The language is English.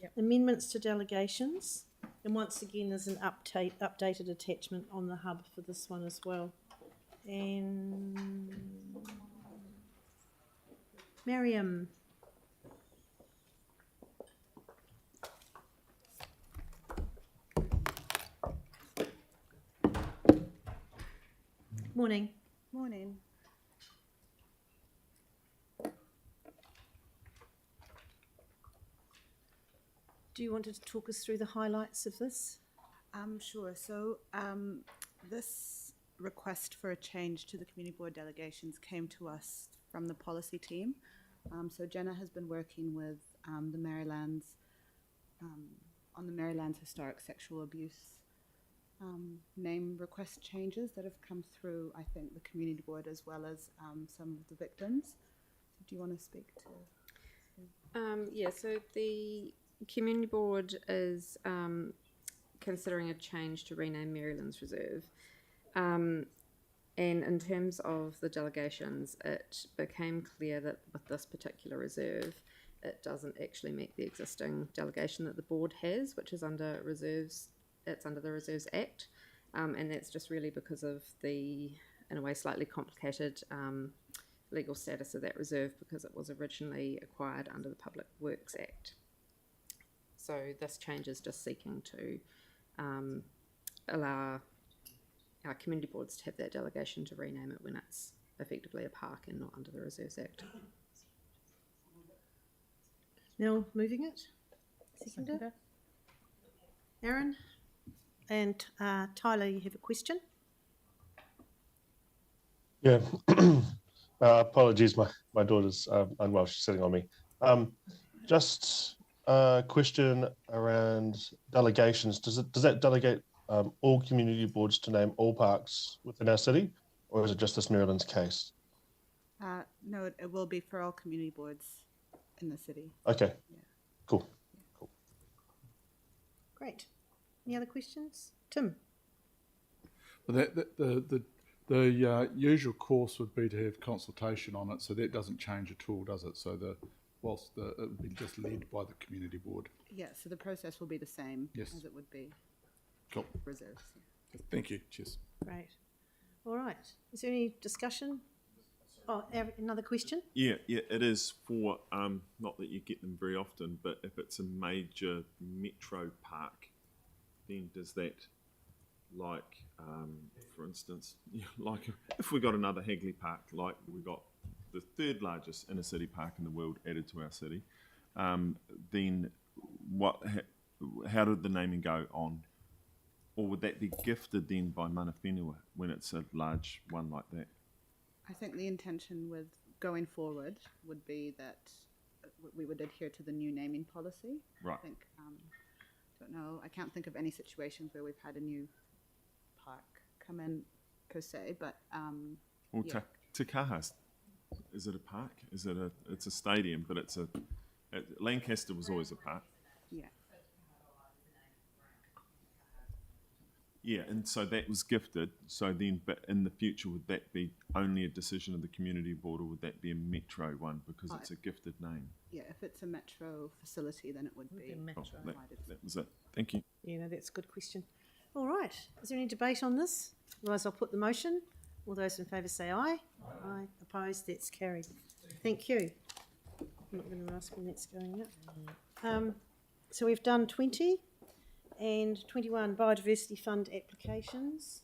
Yep. Amendments to delegations. And once again, there's an updated attachment on the hub for this one as well. And Miriam. Morning. Morning. Do you want to talk us through the highlights of this? Sure. So this request for a change to the community board delegations came to us from the policy team. So Jenna has been working with the Marylands on the Marylands historic sexual abuse name request changes that have come through, I think, the community board as well as some of the victims. So do you want to speak to? Yeah, so the community board is considering a change to rename Marylands Reserve. And in terms of the delegations, it became clear that with this particular reserve, it doesn't actually meet the existing delegation that the board has, which is under reserves. It's under the Reserves Act, and that's just really because of the, in a way, slightly complicated legal status of that reserve because it was originally acquired under the Public Works Act. So this change is just seeking to allow our community boards to have that delegation to rename it when it's effectively a park and not under the Reserves Act. Now moving it. Seconder. Aaron. And Tyler, you have a question? Yeah, apologies, my daughter's unwell, she's sitting on me. Just a question around delegations. Does that delegate all community boards to name all parks within our city, or is it just this Maryland's case? No, it will be for all community boards in the city. Okay, Yeah. cool. Great. Any other questions? Tim? Well, the usual course would be to have consultation on it, so that doesn't change at all, does it? So it would be just led by the community board. Yeah, so the process will be the same Yes. as it would be Cool. reserves. Yeah. Thank you. Cheers. Great. All right. Is there any discussion? Oh, another question? Yeah, it is for, not that you get them very often, but if it's a major metro park, then does that, like, for instance, like if we got another Hagley Park, like we got the third largest inner city park in the world added to our city, then how did the naming go on? Or would that be gifted then by mana whenua when it's a large one like that? I think the intention with going forward would be that we would adhere to the new naming policy. Right. I think, don't know, I can't think of any situations where we've had a new park come in per se, but Well, yeah. Te Kaha's, is it a park? It's a stadium, but Lancaster was always a park. Yeah. Yeah, and so that was gifted. So then, but in the future, would that be only a decision of the community board, or would that be a metro one because it's a gifted name? Yeah, if it's a metro facility, then it would be. Metro. Oh, that was it. Thank you. Yeah, no, that's a good question. All right. Is there any debate on this? Otherwise, I'll put the motion. All those in favour say aye. Aye. Opposed? That's carried. Thank you. I'm not going to ask when that's going up. So we've done 20 and 21 Biodiversity Fund applications.